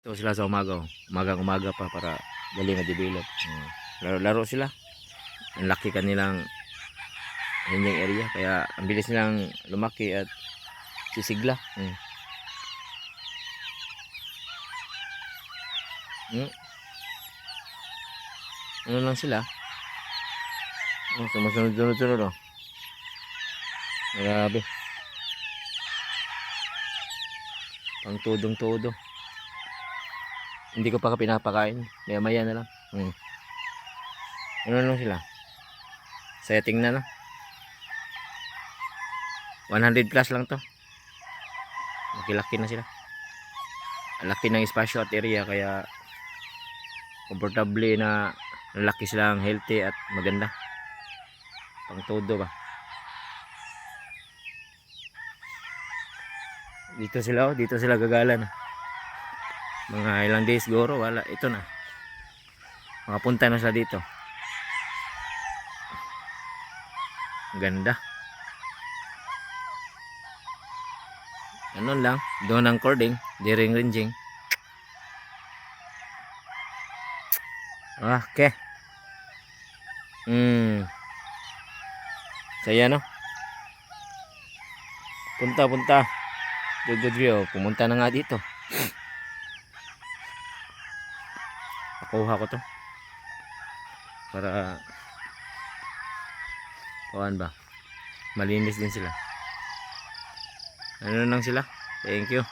Ito sila sa umaga, oh. Umaga pa para dali ma-develop. Laro-laro sila. Ang laki kanilang hanyang area kaya ang bilis nilang lumaki at sisigla. Ano lang sila? Sumusunod-sunod, oh. Grabe. Pang tudong-todo. Hindi ko pa pinapakain. Maya-maya na lang. Ano lang sila? Setting na, no? 100 plus lang to. Laki-laki na sila. Laki ng espasyo at area kaya komportable na laki silang, healthy at maganda. Pang todo ba? Dito sila, oh. Dito sila gagalan. Mga ilang days siguro, wala. Ito na. Makapunta na sila dito. Ganda. Ano lang, doon ang cording, di ring-ringing. Okay. Saya, no? Punta. Good view. Pumunta na nga dito. Pakuha ko to. Para kawan ba? Malinis din sila. Ano lang sila? Thank you.